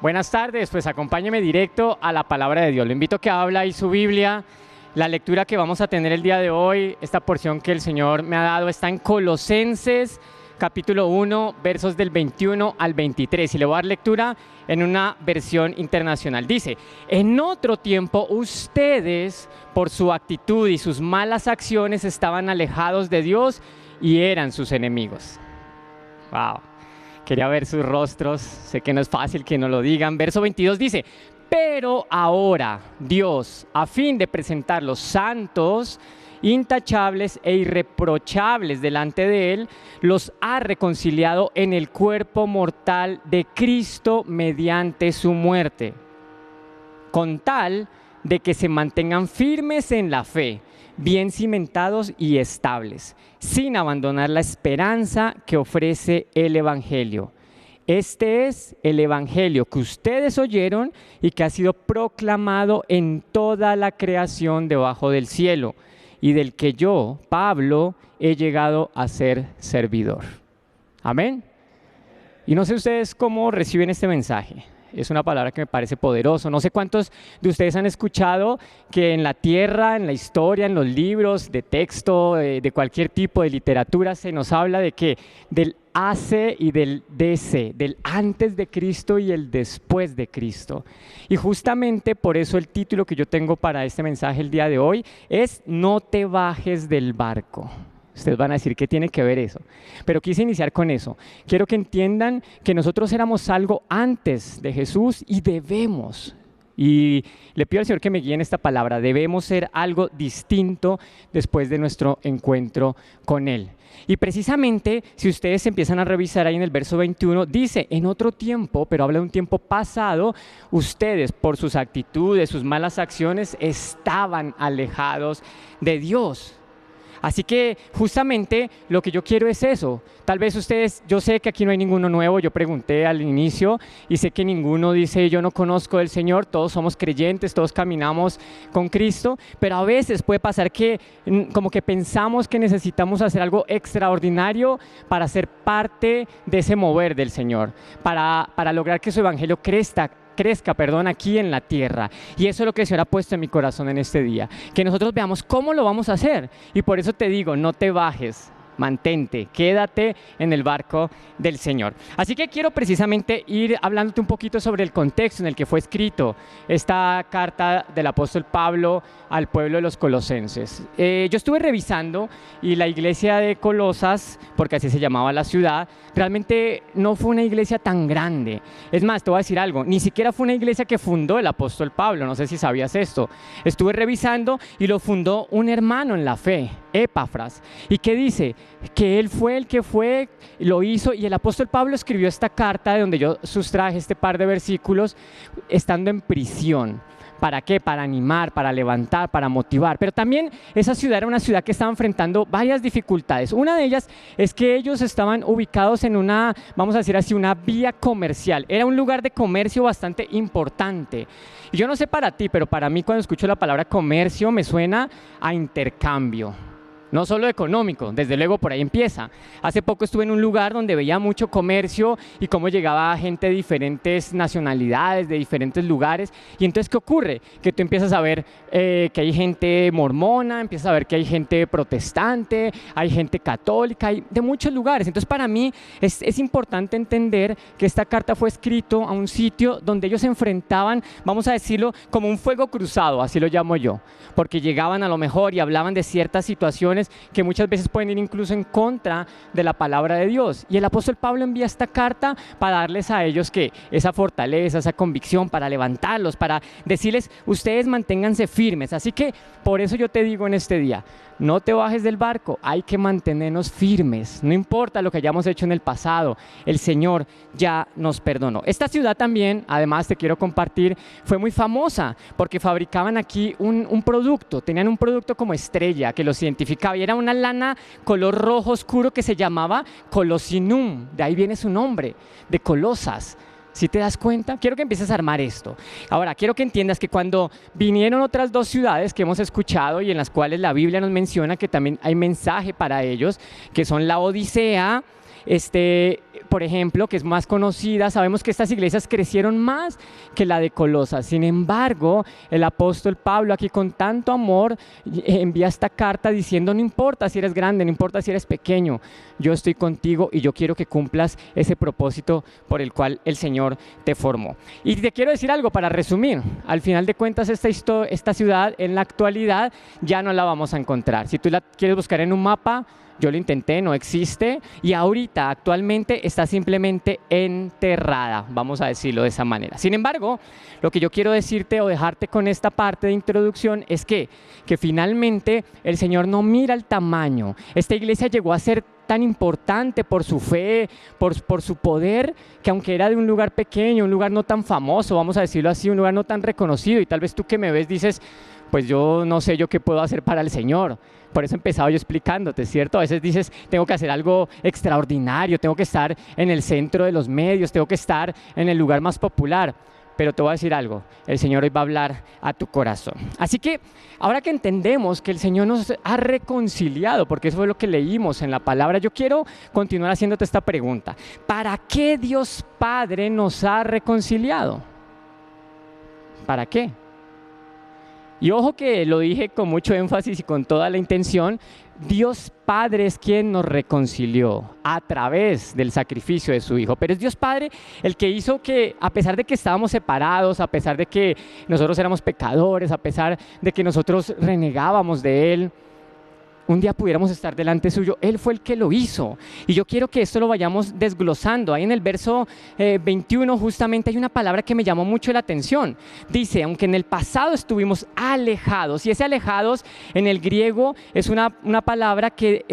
Buenas tardes, pues acompáñeme directo a la palabra de Dios. Lo invito a que abra ahí su Biblia. La lectura que vamos a tener el día de hoy, esta porción que el Señor me ha dado, está en Colosenses, capítulo 1, versos del 21 al 23. Y le voy a dar lectura en una versión internacional. Dice: en otro tiempo ustedes, por su actitud y sus malas acciones, estaban alejados de Dios y eran sus enemigos. Wow. Quería ver sus rostros, sé que no es fácil que nos lo digan. Verso 22 dice: pero ahora Dios, a fin de presentarlos santos, intachables e irreprochables delante de Él, los ha reconciliado en el cuerpo mortal de Cristo mediante su muerte, con tal de que se mantengan firmes en la fe, bien cimentados y estables, sin abandonar la esperanza que ofrece el Evangelio. Este es el Evangelio que ustedes oyeron y que ha sido proclamado en toda la creación debajo del cielo, y del que yo, Pablo, he llegado a ser servidor. Amén. Y no sé ustedes cómo reciben este mensaje. Es una palabra que me parece poderoso. No sé cuántos de ustedes han escuchado que en la tierra, en la historia, en los libros de texto, de cualquier tipo de literatura, se nos habla de que del hace y del DC, del antes de Cristo y el después de Cristo. Y justamente por eso el título que yo tengo para este mensaje el día de hoy es No te bajes del barco. Ustedes van a decir, ¿qué tiene que ver eso? Pero quise iniciar con eso. Quiero que entiendan que nosotros éramos algo antes de Jesús y debemos, y le pido al Señor que me guíe en esta palabra, debemos ser algo distinto después de nuestro encuentro con Él. Y precisamente, si ustedes empiezan a revisar ahí en el verso 21, dice, en otro tiempo, pero habla de un tiempo pasado, ustedes por sus actitudes, sus malas acciones, estaban alejados de Dios. Así que justamente lo que yo quiero es eso. Tal vez ustedes, yo sé que aquí no hay ninguno nuevo, yo pregunté al inicio y sé que ninguno dice yo no conozco del Señor, todos somos creyentes, todos caminamos con Cristo, pero a veces puede pasar que como que pensamos que necesitamos hacer algo extraordinario para ser parte de ese mover del Señor, para lograr que su evangelio crezca aquí en la tierra. Y eso es lo que el Señor ha puesto en mi corazón en este día, que nosotros veamos cómo lo vamos a hacer. Y por eso te digo, no te bajes, mantente, quédate en el barco del Señor. Así que quiero precisamente ir hablándote un poquito sobre el contexto en el que fue escrito esta carta del apóstol Pablo al pueblo de los colosenses. Yo estuve revisando y la iglesia de Colosas, porque así se llamaba la ciudad, realmente no fue una iglesia tan grande. Es más, te voy a decir algo, ni siquiera fue una iglesia que fundó el apóstol Pablo, no sé si sabías esto. Estuve revisando y lo fundó un hermano en la fe, Epafras. ¿Y qué dice? Que él fue el que fue, lo hizo, y el apóstol Pablo escribió esta carta de donde yo sustraje este par de versículos estando en prisión. ¿Para qué? Para animar, para levantar, para motivar. Pero también esa ciudad era una ciudad que estaba enfrentando varias dificultades. Una de ellas es que ellos estaban ubicados en una, vamos a decir así, una vía comercial. Era un lugar de comercio bastante importante. Y yo no sé para ti, pero para mí cuando escucho la palabra comercio me suena a intercambio. No solo económico, desde luego por ahí empieza. Hace poco estuve en un lugar donde veía mucho comercio y cómo llegaba gente de diferentes nacionalidades, de diferentes lugares. Y entonces, ¿qué ocurre? Que tú empiezas a ver que hay gente mormona, empiezas a ver que hay gente protestante, hay gente católica, hay de muchos lugares. Entonces, para mí es importante entender que esta carta fue escrita a un sitio donde ellos se enfrentaban, vamos a decirlo, como un fuego cruzado, así lo llamo yo. Porque llegaban a lo mejor y hablaban de ciertas situaciones que muchas veces pueden ir incluso en contra de la palabra de Dios. Y el apóstol Pablo envía esta carta para darles a ellos que esa fortaleza, esa convicción, para levantarlos, para decirles, ustedes manténganse firmes. Así que por eso yo te digo en este día, no te bajes del barco, hay que mantenernos firmes. No importa lo que hayamos hecho en el pasado, el Señor ya nos perdonó. Esta ciudad también, además te quiero compartir, fue muy famosa porque fabricaban aquí un producto, tenían un producto como estrella que los identificaba y era una lana color rojo oscuro que se llamaba Colosinum, de ahí viene su nombre, de Colosas. ¿Sí te das cuenta? Quiero que empieces a armar esto. Ahora, quiero que entiendas que cuando vinieron otras dos ciudades que hemos escuchado y en las cuales la Biblia nos menciona que también hay mensaje para ellos, que son la Odisea por ejemplo, que es más conocida, sabemos que estas iglesias crecieron más que la de Colosas. Sin embargo, el apóstol Pablo aquí con tanto amor envía esta carta diciendo: no importa si eres grande, no importa si eres pequeño, yo estoy contigo y yo quiero que cumplas ese propósito por el cual el Señor te formó. Y te quiero decir algo para resumir: al final de cuentas esta ciudad en la actualidad ya no la vamos a encontrar. Si tú la quieres buscar en un mapa, yo lo intenté, no existe, y ahorita actualmente está simplemente enterrada, vamos a decirlo de esa manera. Sin embargo, lo que yo quiero decirte o dejarte con esta parte de introducción es que finalmente el Señor no mira el tamaño. Esta iglesia llegó a ser tan importante por su fe, por su poder, que aunque era de un lugar pequeño, un lugar no tan famoso, vamos a decirlo así, un lugar no tan reconocido, y tal vez tú que me ves dices: pues yo no sé yo qué puedo hacer para el Señor. Por eso he empezado yo explicándote, ¿cierto? A veces dices: tengo que hacer algo extraordinario, tengo que estar en el centro de los medios, tengo que estar en el lugar más popular. Pero te voy a decir algo: el Señor hoy va a hablar a tu corazón. Así que ahora que entendemos que el Señor nos ha reconciliado, porque eso fue lo que leímos en la palabra, yo quiero continuar haciéndote esta pregunta: ¿para qué Dios Padre nos ha reconciliado? ¿Para qué? Y ojo que lo dije con mucho énfasis y con toda la intención. Dios Padre es quien nos reconcilió a través del sacrificio de su Hijo. Pero es Dios Padre el que hizo que, a pesar de que estábamos separados, a pesar de que nosotros éramos pecadores, a pesar de que nosotros renegábamos de Él, un día pudiéramos estar delante suyo. Él fue el que lo hizo. Y yo quiero que esto lo vayamos desglosando. Ahí en el verso 21 justamente hay una palabra que me llamó mucho la atención. Dice: aunque en el pasado estuvimos alejados. Y ese alejados en el griego es una palabra que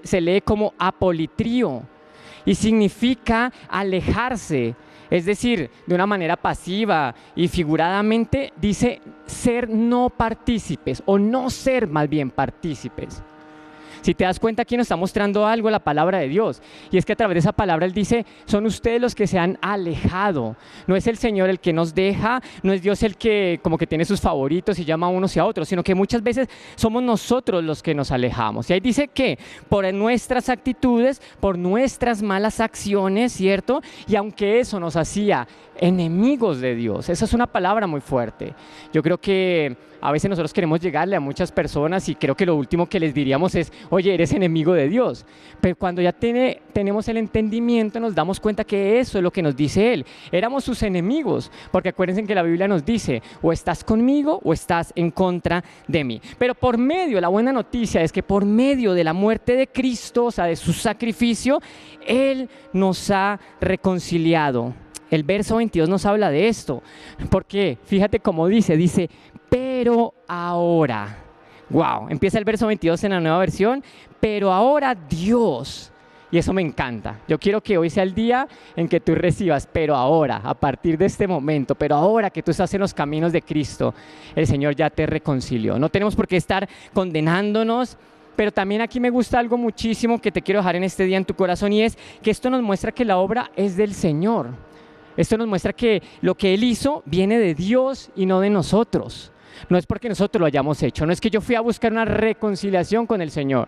se lee como apolitrio. Y significa alejarse. Es decir, de una manera pasiva y figuradamente dice ser no partícipes, o no ser más bien partícipes. Si te das cuenta, aquí nos está mostrando algo la palabra de Dios, y es que a través de esa palabra Él dice: son ustedes los que se han alejado. No es el Señor el que nos deja, no es Dios el que como que tiene sus favoritos y llama a unos y a otros, sino que muchas veces somos nosotros los que nos alejamos. Y ahí dice que por nuestras actitudes, por nuestras malas acciones, ¿cierto? Y aunque eso nos hacía enemigos de Dios, esa es una palabra muy fuerte. Yo creo que a veces nosotros queremos llegarle a muchas personas y creo que lo último que les diríamos es: oye, eres enemigo de Dios. Pero cuando ya tenemos el entendimiento, nos damos cuenta que eso es lo que nos dice Él. Éramos sus enemigos, porque acuérdense que la Biblia nos dice: o estás conmigo o estás en contra de mí. Pero por medio, la buena noticia es que por medio de la muerte de Cristo, o sea, de su sacrificio, Él nos ha reconciliado. El verso 22 nos habla de esto, porque fíjate cómo dice: pero ahora. Wow, empieza el verso 22 en la nueva versión: pero ahora Dios. Y eso me encanta. Yo quiero que hoy sea el día en que tú recibas: pero ahora, a partir de este momento, pero ahora que tú estás en los caminos de Cristo, el Señor ya te reconcilió. No tenemos por qué estar condenándonos. Pero también aquí me gusta algo muchísimo que te quiero dejar en este día en tu corazón, y es que esto nos muestra que la obra es del Señor. Esto nos muestra que lo que Él hizo viene de Dios y no de nosotros. No es porque nosotros lo hayamos hecho, no es que yo fui a buscar una reconciliación con el Señor.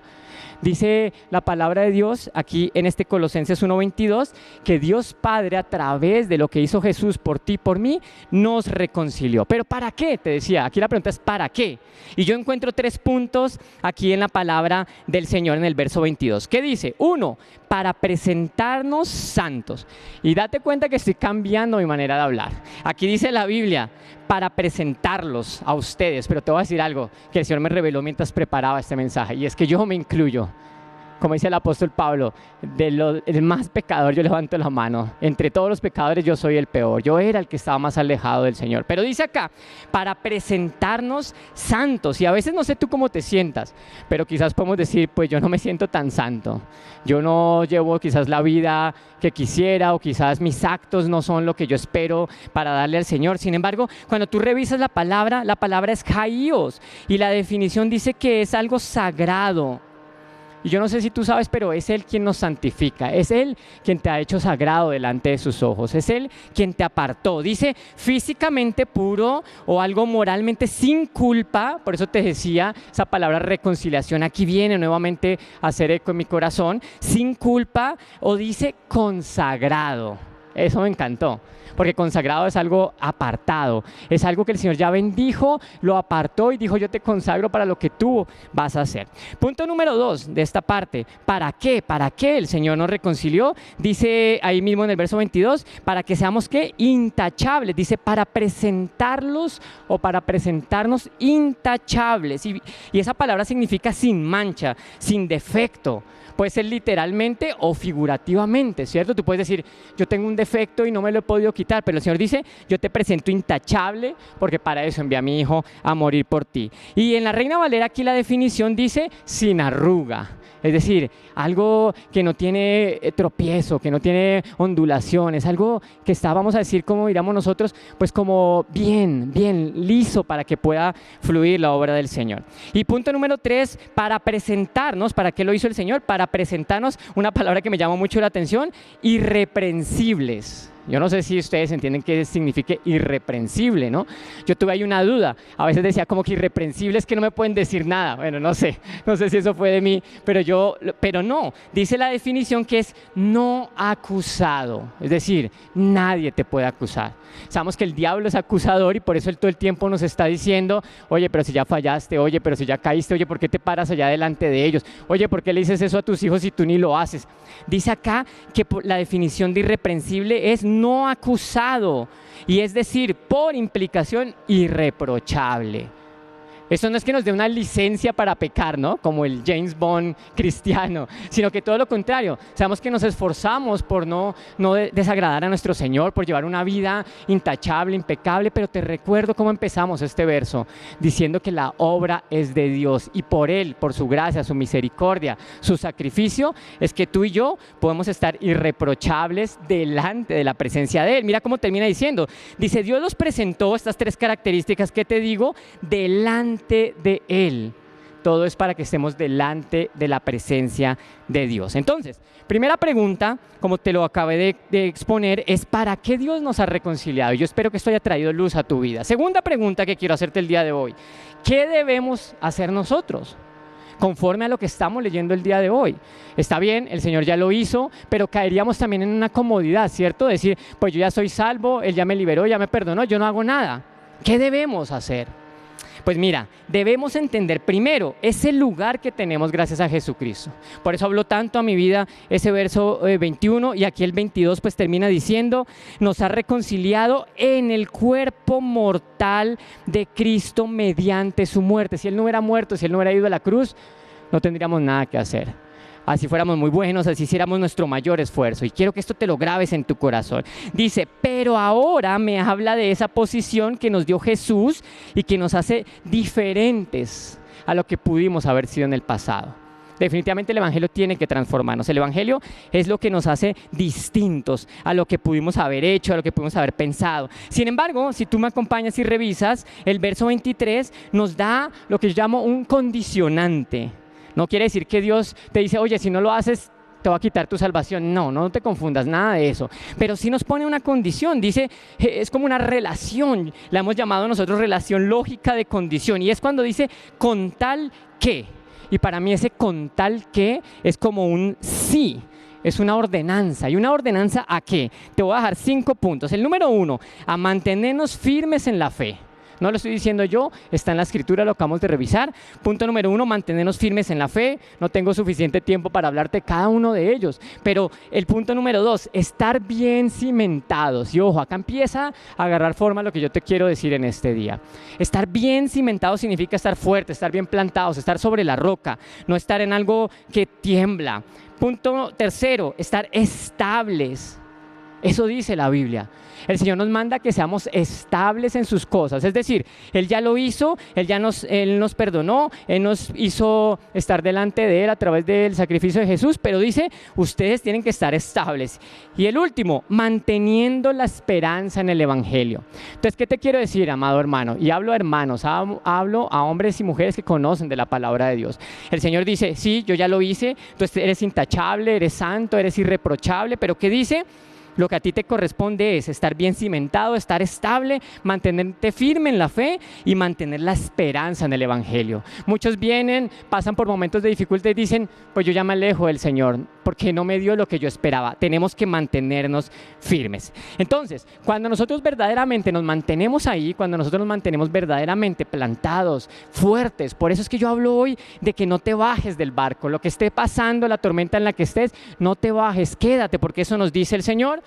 Dice la palabra de Dios aquí en este Colosenses 1:22 que Dios Padre, a través de lo que hizo Jesús por ti y por mí, nos reconcilió. ¿Pero para qué? Te decía, aquí la pregunta es ¿para qué? Y yo encuentro 3 puntos aquí en la palabra del Señor en el verso 22. ¿Qué dice? 1, para presentarnos santos. Y date cuenta que estoy cambiando mi manera de hablar. Aquí dice la Biblia: para presentarlos a ustedes. Pero te voy a decir algo que el Señor me reveló mientras preparaba este mensaje, y es que yo me incluyo. Como dice el apóstol Pablo, el más pecador, yo levanto la mano. Entre todos los pecadores yo soy el peor. Yo era el que estaba más alejado del Señor. Pero dice acá, para presentarnos santos. Y a veces no sé tú cómo te sientas, pero quizás podemos decir: pues yo no me siento tan santo. Yo no llevo quizás la vida que quisiera, o quizás mis actos no son lo que yo espero para darle al Señor. Sin embargo, cuando tú revisas la palabra es hagios. Y la definición dice que es algo sagrado. Y yo no sé si tú sabes, pero es Él quien nos santifica. Es Él quien te ha hecho sagrado delante de sus ojos. Es Él quien te apartó. Dice físicamente puro o algo moralmente sin culpa. Por eso te decía esa palabra reconciliación. Aquí viene nuevamente a hacer eco en mi corazón. Sin culpa, o dice consagrado. Eso me encantó, porque consagrado es algo apartado, es algo que el Señor ya bendijo, lo apartó y dijo: yo te consagro para lo que tú vas a hacer. Punto número 2 de esta parte: ¿para qué? ¿Para qué el Señor nos reconcilió? Dice ahí mismo en el verso 22, para que seamos ¿qué? Intachables. Dice para presentarlos o para presentarnos intachables. Y esa palabra significa sin mancha, sin defecto. Puede ser literalmente o figurativamente, ¿cierto? Tú puedes decir: yo tengo un defecto y no me lo he podido quitar, pero el Señor dice: yo te presento intachable, porque para eso envié a mi Hijo a morir por ti. Y en la Reina Valera aquí la definición dice sin arruga. Es decir, algo que no tiene tropiezo, que no tiene ondulaciones, algo que está, vamos a decir, como diríamos nosotros, pues como bien liso para que pueda fluir la obra del Señor. Y punto número 3, para presentarnos. ¿Para qué lo hizo el Señor? Para presentarnos, una palabra que me llamó mucho la atención: irreprensibles. Yo no sé si ustedes entienden qué significa irreprensible, ¿no? Yo tuve ahí una duda. A veces decía como que irreprensible es que no me pueden decir nada. Bueno, no sé si eso fue de mí, pero no. Dice la definición que es no acusado. Es decir, nadie te puede acusar. Sabemos que el diablo es acusador y por eso él todo el tiempo nos está diciendo: oye, pero si ya fallaste, oye, pero si ya caíste, oye, ¿por qué te paras allá delante de ellos? Oye, ¿por qué le dices eso a tus hijos si tú ni lo haces? Dice acá que la definición de irreprensible es no acusado, y es decir, por implicación, irreprochable. Eso no es que nos dé una licencia para pecar, ¿no? Como el James Bond cristiano, sino que todo lo contrario. Sabemos que nos esforzamos por no desagradar a nuestro Señor, por llevar una vida intachable, impecable, pero te recuerdo cómo empezamos este verso, diciendo que la obra es de Dios y por Él, por su gracia, su misericordia, su sacrificio, es que tú y yo podemos estar irreprochables delante de la presencia de Él. Mira cómo termina diciendo. Dice: Dios los presentó, estas 3 características que te digo, delante de Él. Todo es para que estemos delante de la presencia de Dios. Entonces, primera pregunta, como te lo acabé de exponer, es ¿para qué Dios nos ha reconciliado? Yo espero que esto haya traído luz a tu vida. Segunda pregunta que quiero hacerte el día de hoy: ¿qué debemos hacer nosotros conforme a lo que estamos leyendo el día de hoy? Está bien, el Señor ya lo hizo, pero caeríamos también en una comodidad, ¿cierto? Decir: pues yo ya soy salvo, Él ya me liberó, ya me perdonó, yo no hago nada. ¿Qué debemos hacer? Pues mira, debemos entender primero ese lugar que tenemos gracias a Jesucristo. Por eso habló tanto a mi vida ese verso 21, y aquí el 22 pues termina diciendo: nos ha reconciliado en el cuerpo mortal de Cristo mediante su muerte. Si Él no hubiera muerto, si Él no hubiera ido a la cruz, no tendríamos nada que hacer. Así fuéramos muy buenos, así hiciéramos nuestro mayor esfuerzo. Y quiero que esto te lo grabes en tu corazón. Dice: pero ahora me habla de esa posición que nos dio Jesús y que nos hace diferentes a lo que pudimos haber sido en el pasado. Definitivamente el Evangelio tiene que transformarnos. El Evangelio es lo que nos hace distintos a lo que pudimos haber hecho, a lo que pudimos haber pensado. Sin embargo, si tú me acompañas y revisas, el verso 23 nos da lo que yo llamo un condicionante. No quiere decir que Dios te dice: oye, si no lo haces, te va a quitar tu salvación. No te confundas, nada de eso. Pero sí nos pone una condición. Dice, es como una relación. La hemos llamado nosotros relación lógica de condición. Y es cuando dice con tal que. Y para mí ese con tal que es como un sí. Es una ordenanza. ¿Y una ordenanza a qué? Te voy a dejar 5 puntos. El número 1, a mantenernos firmes en la fe. No lo estoy diciendo yo, está en la Escritura, lo acabamos de revisar. Punto número 1, mantenernos firmes en la fe. No tengo suficiente tiempo para hablarte de cada uno de ellos. Pero el punto número 2, estar bien cimentados. Y ojo, acá empieza a agarrar forma lo que yo te quiero decir en este día. Estar bien cimentados significa estar fuertes, estar bien plantados, estar sobre la roca, no estar en algo que tiembla. Punto tercero, estar estables. Eso dice la Biblia. El Señor nos manda que seamos estables en sus cosas. Es decir, Él ya lo hizo, Él nos perdonó, Él nos hizo estar delante de Él a través del sacrificio de Jesús, pero dice, ustedes tienen que estar estables. Y el último, manteniendo la esperanza en el Evangelio. Entonces, ¿qué te quiero decir, amado hermano? Y hablo a hermanos, hablo a hombres y mujeres que conocen de la palabra de Dios. El Señor dice, sí, yo ya lo hice, tú eres intachable, eres santo, eres irreprochable, pero ¿qué dice? Lo que a ti te corresponde es estar bien cimentado, estar estable, mantenerte firme en la fe y mantener la esperanza en el Evangelio. Muchos vienen, pasan por momentos de dificultad y dicen, pues yo ya me alejo del Señor porque no me dio lo que yo esperaba. Tenemos que mantenernos firmes. Entonces, cuando nosotros verdaderamente nos mantenemos ahí, cuando nosotros nos mantenemos verdaderamente plantados, fuertes, por eso es que yo hablo hoy de que no te bajes del barco. Lo que esté pasando, la tormenta en la que estés, no te bajes, quédate, porque eso nos dice el Señor.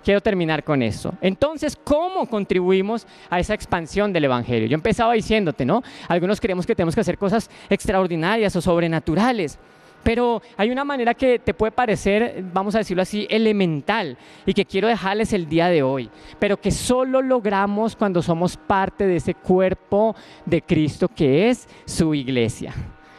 Quiero terminar con eso. Entonces, ¿cómo contribuimos a esa expansión del Evangelio? Yo empezaba diciéndote, ¿no? Algunos creemos que tenemos que hacer cosas extraordinarias o sobrenaturales, pero hay una manera que te puede parecer, vamos a decirlo así, elemental y que quiero dejarles el día de hoy, pero que solo logramos cuando somos parte de ese cuerpo de Cristo que es su iglesia.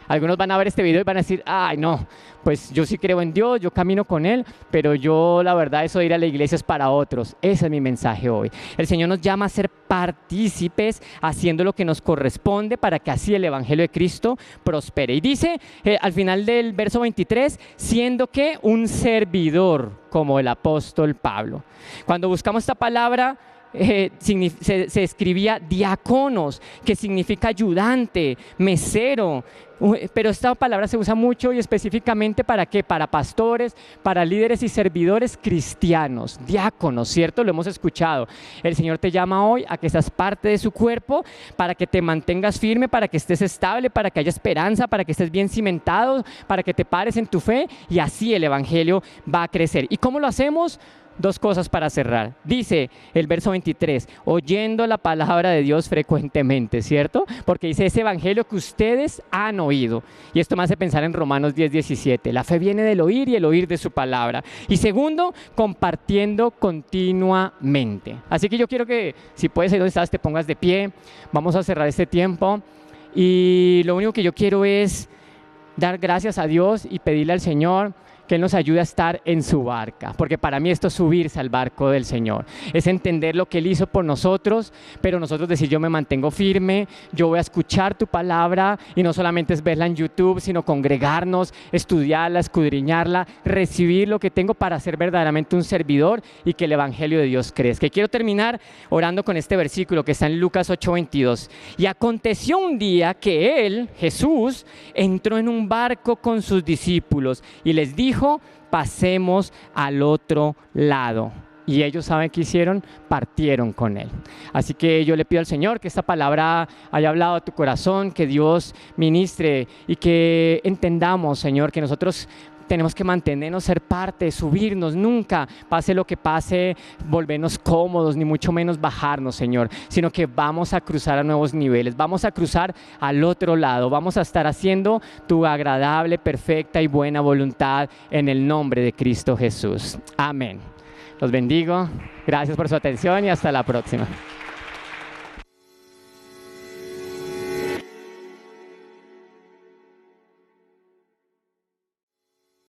Algunos van a ver este video y van a decir, ay no, pues yo sí creo en Dios, yo camino con Él, pero yo la verdad eso de ir a la iglesia es para otros. Ese es mi mensaje hoy. El Señor nos llama a ser partícipes haciendo lo que nos corresponde para que así el Evangelio de Cristo prospere. Y dice al final del verso 23, siendo que un servidor como el apóstol Pablo. Cuando buscamos esta palabra, se escribía diáconos, que significa ayudante, mesero, pero esta palabra se usa mucho y específicamente ¿para qué? Para pastores, para líderes y servidores cristianos, diáconos, ¿cierto? Lo hemos escuchado. El Señor te llama hoy a que seas parte de su cuerpo, para que te mantengas firme, para que estés estable, para que haya esperanza, para que estés bien cimentado, para que te pares en tu fe y así el Evangelio va a crecer. ¿Y cómo lo hacemos? Dos cosas para cerrar. Dice el verso 23, oyendo la palabra de Dios frecuentemente, ¿cierto? Porque dice ese evangelio que ustedes han oído. Y esto me hace pensar en Romanos 10:17. La fe viene del oír y el oír de su palabra. Y segundo, compartiendo continuamente. Así que yo quiero que, si puedes ahí donde estás, te pongas de pie. Vamos a cerrar este tiempo. Y lo único que yo quiero es dar gracias a Dios y pedirle al Señor que Él nos ayude a estar en su barca, porque para mí esto es subirse al barco del Señor, es entender lo que Él hizo por nosotros, pero nosotros decir yo me mantengo firme, yo voy a escuchar tu palabra y no solamente es verla en YouTube, sino congregarnos, estudiarla, escudriñarla, recibir lo que tengo para ser verdaderamente un servidor y que el Evangelio de Dios crezca. Y quiero terminar orando con este versículo que está en Lucas 8:22. Y aconteció un día que Él, Jesús, entró en un barco con sus discípulos y les dijo, pasemos al otro lado. Y ellos, ¿saben qué hicieron? Partieron con Él. Así que yo le pido al Señor que esta palabra haya hablado a tu corazón, que Dios ministre y que entendamos, Señor, que nosotros tenemos que mantenernos, ser parte, subirnos, nunca, pase lo que pase, volvernos cómodos, ni mucho menos bajarnos, Señor, sino que vamos a cruzar a nuevos niveles, vamos a cruzar al otro lado, vamos a estar haciendo tu agradable, perfecta y buena voluntad en el nombre de Cristo Jesús. Amén. Los bendigo, gracias por su atención y hasta la próxima.